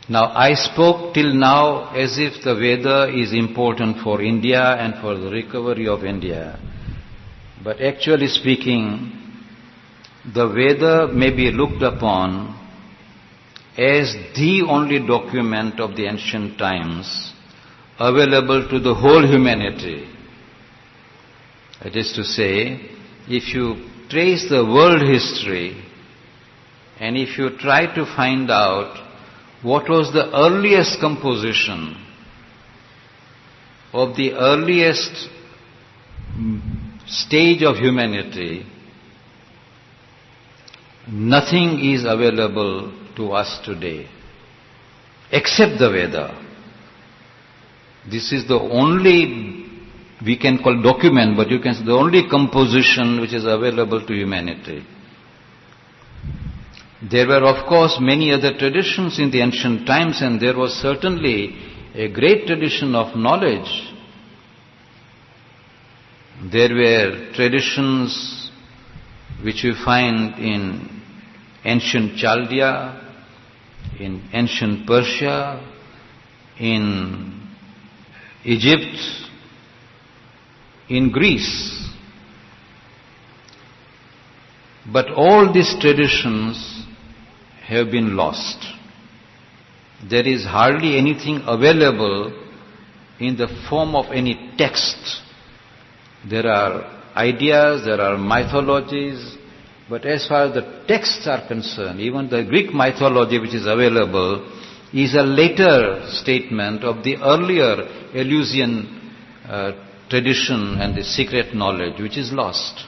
Now, I spoke till now as if the Veda is important for India and for the recovery of India. But actually speaking, the Veda may be looked upon as the only document of the ancient times available to the whole humanity. That is to say, if you trace the world history and if you try to find out what was the earliest composition of the earliest stage of humanity, nothing is available to us today except the Veda. This is the only, we can call document, but you can say the only composition which is available to humanity. There were, of course, many other traditions in the ancient times, and there was certainly a great tradition of knowledge. There were traditions which we find in ancient Chaldea, in ancient Persia, in Egypt, in Greece. But all these traditions have been lost. There is hardly anything available in the form of any text. There are ideas, there are mythologies, but as far as the texts are concerned, even the Greek mythology which is available is a later statement of the earlier Eleusinian tradition and the secret knowledge which is lost.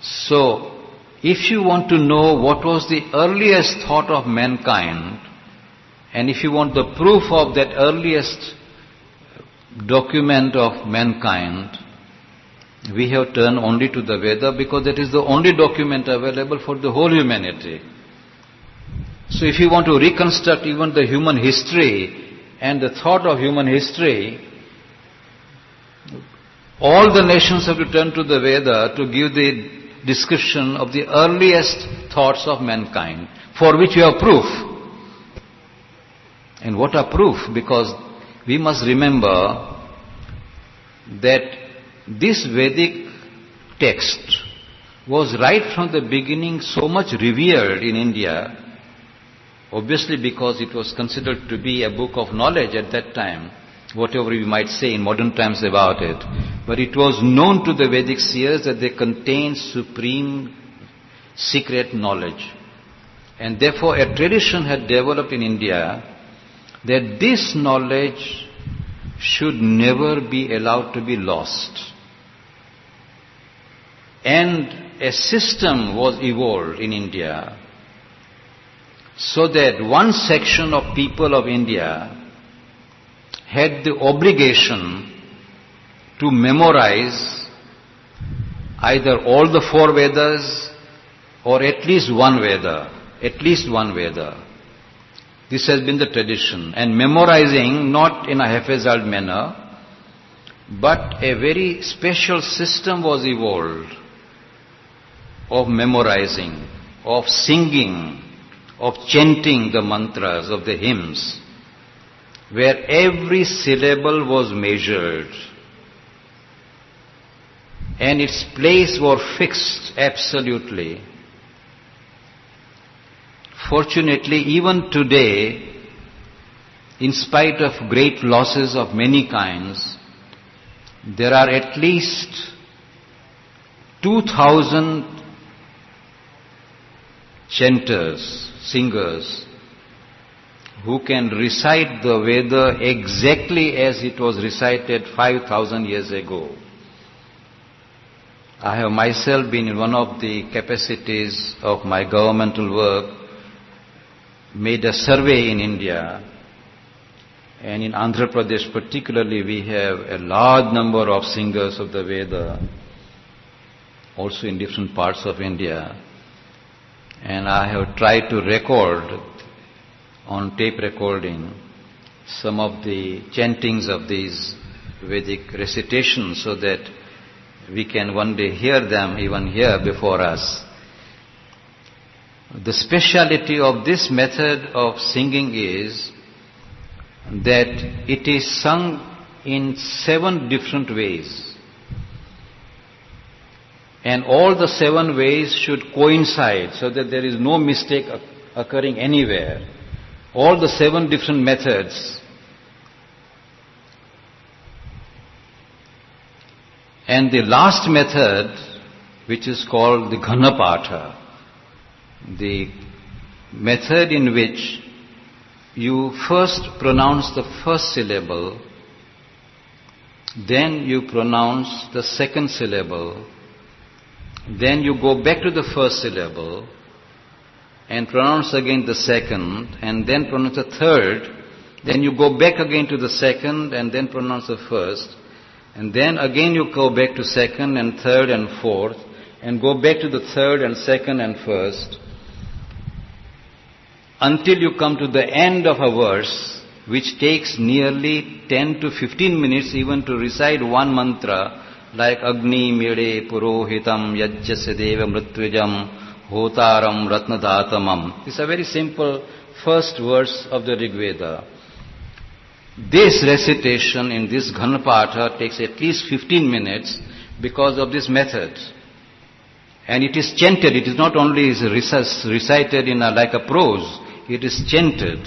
So, if you want to know what was the earliest thought of mankind, and if you want the proof of that earliest document of mankind, we have turned only to the Veda because that is the only document available for the whole humanity. So if you want to reconstruct even the human history and the thought of human history, all the nations have to turn to the Veda to give the description of the earliest thoughts of mankind, for which we have proof. And what are proof? Because we must remember that this Vedic text was right from the beginning so much revered in India, obviously because it was considered to be a book of knowledge at that time, whatever we might say in modern times about it. But it was known to the Vedic seers that they contained supreme secret knowledge. And therefore a tradition had developed in India that this knowledge should never be allowed to be lost. And a system was evolved in India so that one section of people of India had the obligation to memorize either all the four Vedas or at least one Veda. At least one Veda. This has been the tradition. And memorizing not in a haphazard manner, but a very special system was evolved of memorizing, of singing, of chanting the mantras, of the hymns, where every syllable was measured and its place was fixed absolutely. Fortunately, even today, in spite of great losses of many kinds, there are at least 2,000 chanters, singers, who can recite the Veda exactly as it was recited 5,000 years ago. I have myself been in one of the capacities of my governmental work, made a survey in India, and in Andhra Pradesh particularly we have a large number of singers of the Veda, also in different parts of India. And I have tried to record on tape recording some of the chantings of these Vedic recitations so that we can one day hear them even here before us. The speciality of this method of singing is that it is sung in 7 different ways. And all the 7 ways should coincide so that there is no mistake occurring anywhere. All the 7 different methods. And the last method, which is called the Ghanapatha, the method in which you first pronounce the first syllable, then you pronounce the second syllable, then you go back to the first syllable and pronounce again the second, and then pronounce the third, then you go back again to the second and then pronounce the first, and then again you go back to second and third and fourth, and go back to the third and second and first, until you come to the end of a verse, which takes nearly 10 to 15 minutes even to recite one mantra, like Agni Mire Purohitam Yajjasya Deva Mritvijam Hotaram Ratnadatamam. It's a very simple first verse of the Rig Veda. This recitation in this Ghanapatha takes at least 15 minutes because of this method. And it is chanted, it is not only recited in like a prose, it is chanted.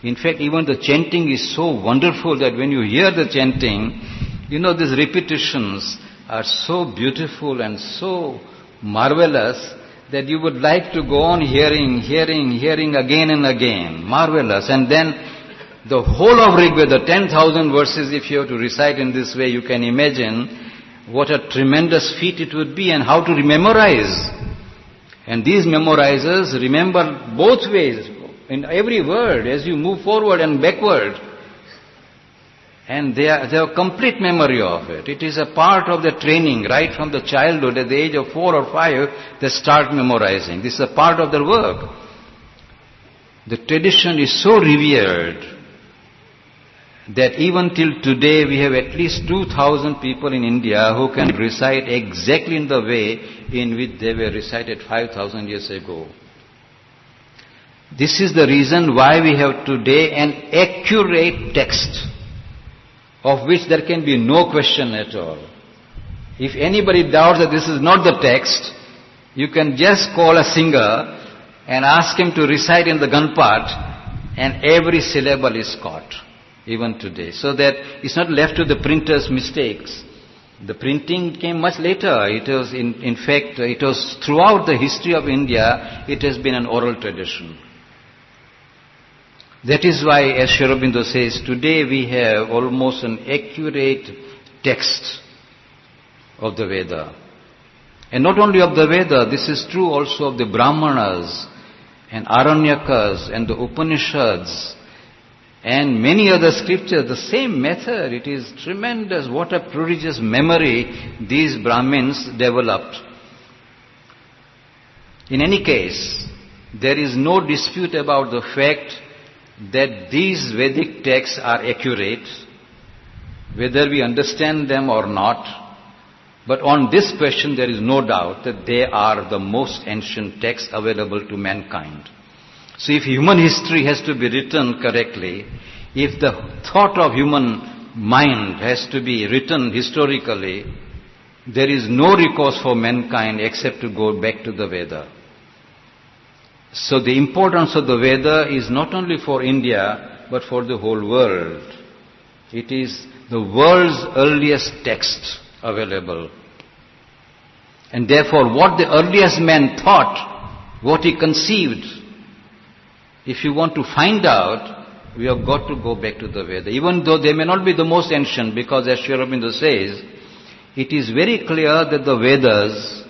In fact, even the chanting is so wonderful that when you hear the chanting, these repetitions are so beautiful and so marvelous that you would like to go on hearing again and again. Marvelous. And then the whole of Rig Veda, 10,000 verses, if you have to recite in this way, you can imagine what a tremendous feat it would be and how to memorize. And these memorizers remember both ways, in every word, as you move forward and backward. And they have complete memory of it. It is a part of the training, right from the childhood. At the age of 4 or 5, they start memorizing. This is a part of their work. The tradition is so revered that even till today we have at least 2,000 people in India who can recite exactly in the way in which they were recited 5,000 years ago. This is the reason why we have today an accurate text of which there can be no question at all. If anybody doubts that this is not the text, you can just call a singer and ask him to recite in the Ganpat, and every syllable is caught, even today. So that it's not left to the printer's mistakes. The printing came much later. It was, in fact, it was throughout the history of India, it has been an oral tradition. That is why, as Sri Aurobindo says, today we have almost an accurate text of the Veda. And not only of the Veda, this is true also of the Brahmanas and Aranyakas and the Upanishads and many other scriptures. The same method. It is tremendous. What a prodigious memory these Brahmins developed. In any case, there is no dispute about the fact that these Vedic texts are accurate, whether we understand them or not. But on this question there is no doubt that they are the most ancient texts available to mankind. So if human history has to be written correctly, if the thought of human mind has to be written historically, there is no recourse for mankind except to go back to the Veda. So the importance of the Veda is not only for India, but for the whole world. It is the world's earliest text available. And therefore, what the earliest man thought, what he conceived, if you want to find out, we have got to go back to the Veda. Even though they may not be the most ancient, because as Sri Aurobindo says, it is very clear that the Vedas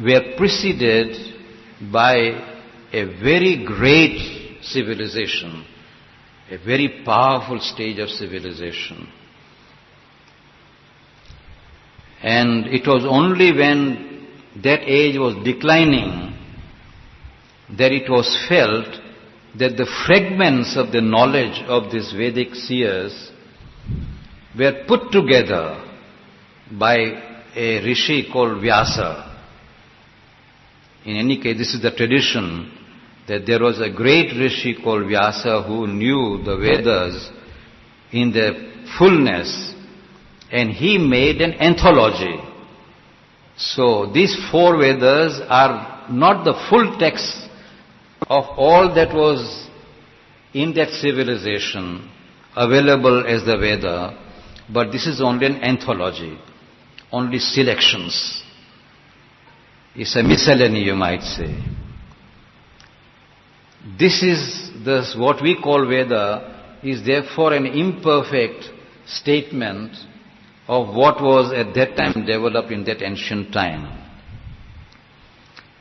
were preceded by a very great civilization, a very powerful stage of civilization. And it was only when that age was declining that it was felt that the fragments of the knowledge of these Vedic seers were put together by a rishi called Vyasa In any case, this is the tradition that there was a great rishi called Vyasa who knew the Vedas in their fullness, and he made an anthology. So these 4 Vedas are not the full text of all that was in that civilization available as the Veda, but this is only an anthology, only selections. It's a miscellany, you might say. This is what we call Veda is therefore an imperfect statement of what was at that time developed in that ancient time.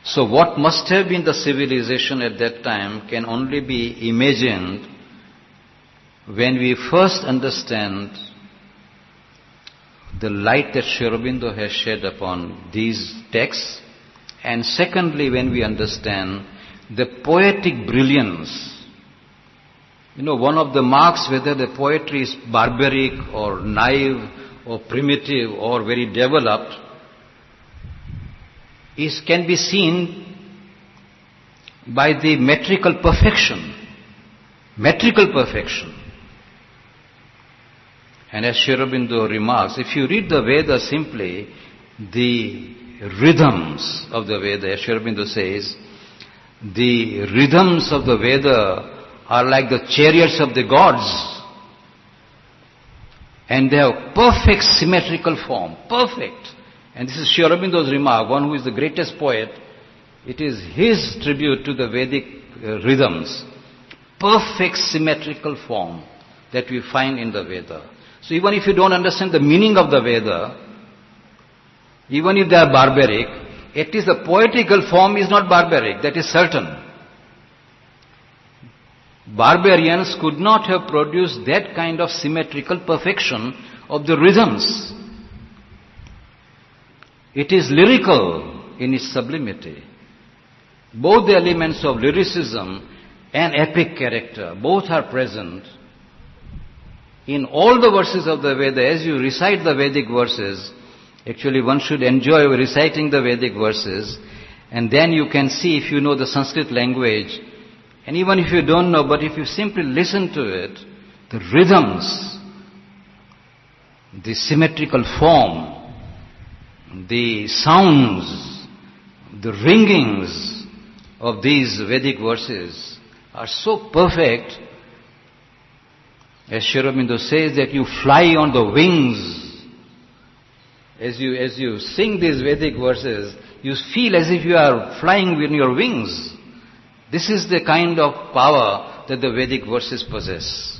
So what must have been the civilization at that time can only be imagined when we first understand the light that Sri Aurobindo has shed upon these texts, and secondly when we understand the poetic brilliance. One of the marks whether the poetry is barbaric or naive or primitive or very developed can be seen by the metrical perfection. Metrical perfection. And as Sri Aurobindo remarks, if you read the Veda simply, the rhythms of the Veda, as Sri Aurobindo says, the rhythms of the Veda are like the chariots of the gods. And they have perfect symmetrical form. Perfect. And this is Sri Aurobindo's remark, one who is the greatest poet. It is his tribute to the Vedic rhythms. Perfect symmetrical form that we find in the Veda. So even if you don't understand the meaning of the Veda, even if they are barbaric, at least the poetical form is not barbaric, that is certain. Barbarians could not have produced that kind of symmetrical perfection of the rhythms. It is lyrical in its sublimity. Both the elements of lyricism and epic character, both are present in all the verses of the Veda. As you recite the Vedic verses, actually one should enjoy reciting the Vedic verses, and then you can see, if you know the Sanskrit language, and even if you don't know, but if you simply listen to it, the rhythms, the symmetrical form, the sounds, the ringings of these Vedic verses are so perfect, as Sri Aurobindo says, that you fly on the wings. As you sing these Vedic verses, you feel as if you are flying with your wings. This is the kind of power that the Vedic verses possess.